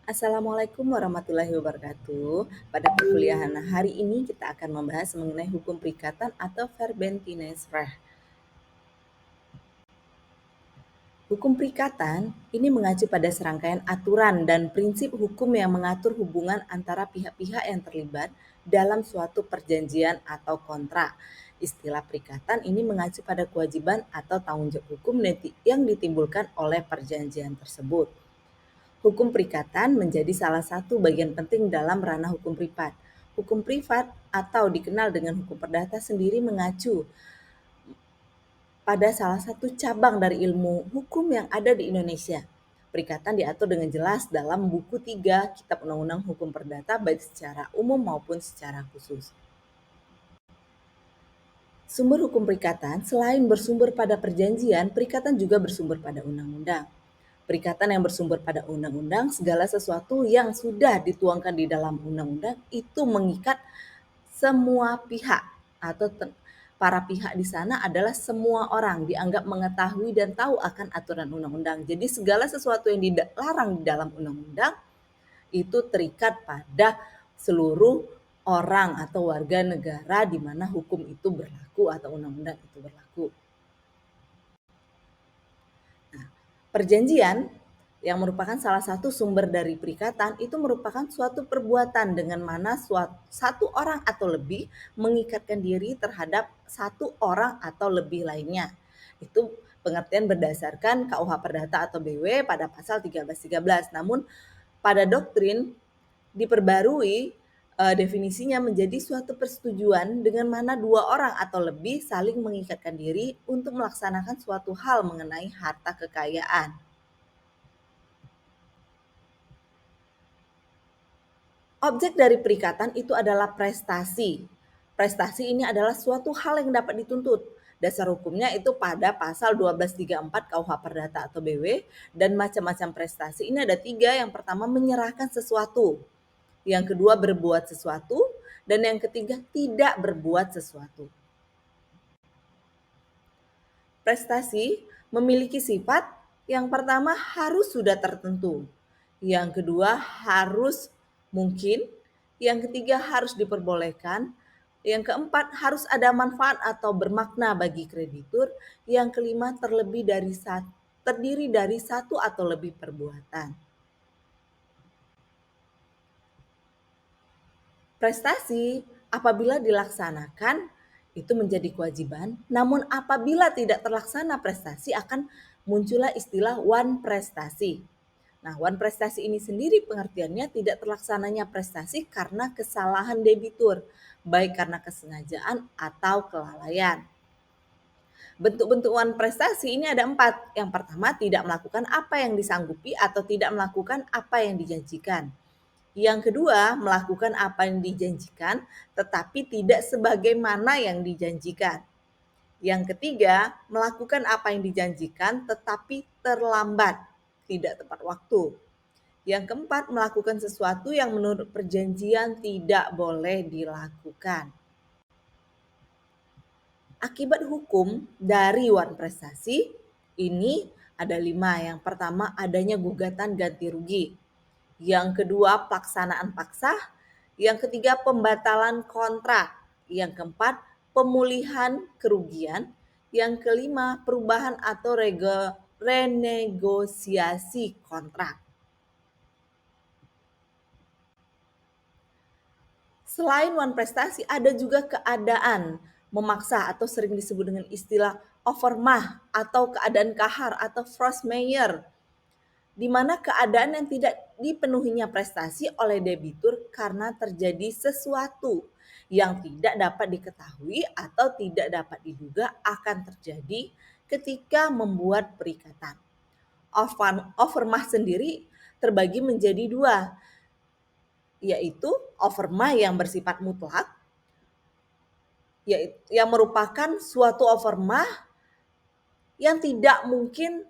Assalamualaikum warahmatullahi wabarakatuh. Pada perkuliahan hari ini kita akan membahas mengenai hukum perikatan atau Verbindlichkeitsrecht. Hukum perikatan ini mengacu pada serangkaian aturan dan prinsip hukum yang mengatur hubungan antara pihak-pihak yang terlibat dalam suatu perjanjian atau kontrak. Istilah perikatan ini mengacu pada kewajiban atau tanggung jawab hukum yang ditimbulkan oleh perjanjian tersebut. Hukum perikatan menjadi salah satu bagian penting dalam ranah hukum privat. Hukum privat atau dikenal dengan hukum perdata sendiri mengacu pada salah satu cabang dari ilmu hukum yang ada di Indonesia. Perikatan diatur dengan jelas dalam buku 3 Kitab Undang-Undang Hukum Perdata baik secara umum maupun secara khusus. Sumber hukum perikatan selain bersumber pada perjanjian, perikatan juga bersumber pada undang-undang. Perikatan yang bersumber pada undang-undang, segala sesuatu yang sudah dituangkan di dalam undang-undang itu mengikat semua pihak atau para pihak di sana adalah semua orang dianggap mengetahui dan tahu akan aturan undang-undang. Jadi segala sesuatu yang dilarang di dalam undang-undang itu terikat pada seluruh orang atau warga negara di mana hukum itu berlaku atau undang-undang itu berlaku. Perjanjian yang merupakan salah satu sumber dari perikatan itu merupakan suatu perbuatan dengan mana satu orang atau lebih mengikatkan diri terhadap satu orang atau lebih lainnya. Itu pengertian berdasarkan KUH Perdata atau BW pada pasal 1313. Namun pada doktrin diperbarui definisinya menjadi suatu persetujuan dengan mana dua orang atau lebih saling mengikatkan diri untuk melaksanakan suatu hal mengenai harta kekayaan. Objek dari perikatan itu adalah prestasi. Prestasi ini adalah suatu hal yang dapat dituntut. Dasar hukumnya itu pada pasal 1234 KUH Perdata atau BW dan macam-macam prestasi ini ada 3. Yang pertama menyerahkan sesuatu. Yang kedua berbuat sesuatu dan yang ketiga tidak berbuat sesuatu. Prestasi memiliki sifat yang pertama harus sudah tertentu. Yang kedua harus mungkin, yang ketiga harus diperbolehkan, yang keempat harus ada manfaat atau bermakna bagi kreditur, yang kelima terdiri dari satu atau lebih perbuatan. Prestasi apabila dilaksanakan itu menjadi kewajiban, namun apabila tidak terlaksana prestasi akan muncullah istilah wan prestasi. Nah, wan prestasi ini sendiri pengertiannya tidak terlaksananya prestasi karena kesalahan debitur, baik karena kesengajaan atau kelalaian. Bentuk-bentuk wan prestasi ini ada 4. Yang pertama, tidak melakukan apa yang disanggupi atau tidak melakukan apa yang dijanjikan. Yang kedua, melakukan apa yang dijanjikan tetapi tidak sebagaimana yang dijanjikan. Yang ketiga, melakukan apa yang dijanjikan tetapi terlambat, tidak tepat waktu. Yang keempat, melakukan sesuatu yang menurut perjanjian tidak boleh dilakukan. Akibat hukum dari wan prestasi ini ada 5. Yang pertama, adanya gugatan ganti rugi. Yang kedua, pelaksanaan paksa. Yang ketiga, pembatalan kontrak. Yang keempat, pemulihan kerugian. Yang kelima, perubahan atau renegosiasi kontrak. Selain wan prestasi, ada juga keadaan memaksa atau sering disebut dengan istilah overmah atau keadaan kahar atau force majeure, di mana keadaan yang tidak dipenuhinya prestasi oleh debitur karena terjadi sesuatu yang tidak dapat diketahui atau tidak dapat diduga akan terjadi ketika membuat perikatan. Overmah sendiri terbagi menjadi 2, yaitu overmah yang bersifat mutlak, yang merupakan suatu overmah yang tidak mungkin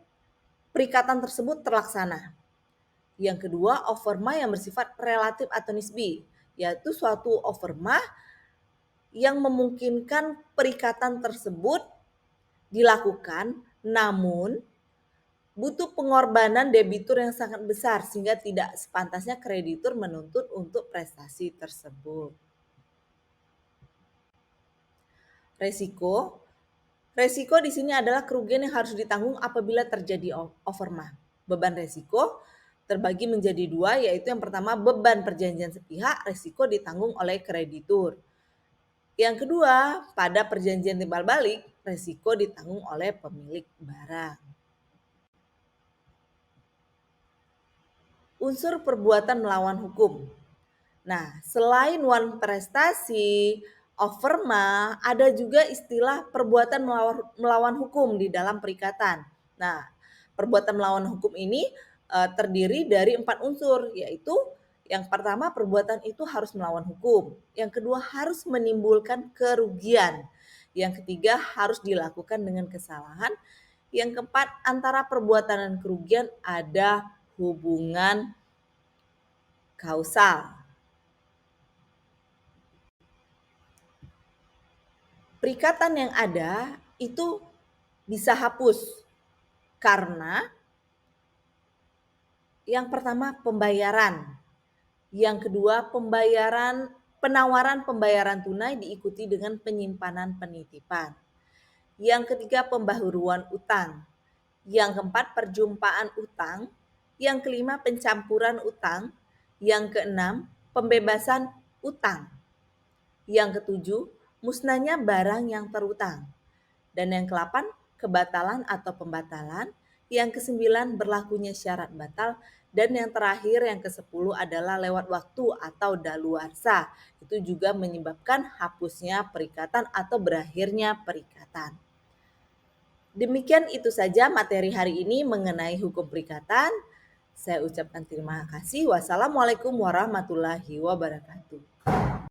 perikatan tersebut terlaksana. Yang kedua, overmah yang bersifat relatif atau nisbi, yaitu suatu overmah yang memungkinkan perikatan tersebut dilakukan namun butuh pengorbanan debitur yang sangat besar sehingga tidak sepantasnya kreditur menuntut untuk prestasi tersebut. Resiko. Resiko di sini adalah kerugian yang harus ditanggung apabila terjadi overmah. Beban resiko terbagi menjadi dua, yaitu yang pertama beban perjanjian sepihak, resiko ditanggung oleh kreditur. Yang kedua, pada perjanjian timbal balik, resiko ditanggung oleh pemilik barang. Unsur perbuatan melawan hukum. Nah, selain wan prestasi, overma, ada juga istilah perbuatan melawan hukum di dalam perikatan. Nah, perbuatan melawan hukum ini terdiri dari 4 unsur, yaitu yang pertama perbuatan itu harus melawan hukum, yang kedua harus menimbulkan kerugian, yang ketiga harus dilakukan dengan kesalahan, yang keempat antara perbuatan dan kerugian ada hubungan kausal. Perikatan yang ada itu bisa hapus karena yang pertama pembayaran, yang kedua penawaran pembayaran tunai diikuti dengan penyimpanan penitipan, yang ketiga pembaharuan utang, yang keempat perjumpaan utang, yang kelima pencampuran utang, yang keenam pembebasan utang, yang ketujuh musnahnya barang yang terutang, dan yang ke-8 kebatalan atau pembatalan, yang ke-9 berlakunya syarat batal, dan yang terakhir yang ke-10 adalah lewat waktu atau daluarsa. Itu juga menyebabkan hapusnya perikatan atau berakhirnya perikatan. Demikian itu saja materi hari ini mengenai hukum perikatan. Saya ucapkan terima kasih. Wassalamualaikum warahmatullahi wabarakatuh.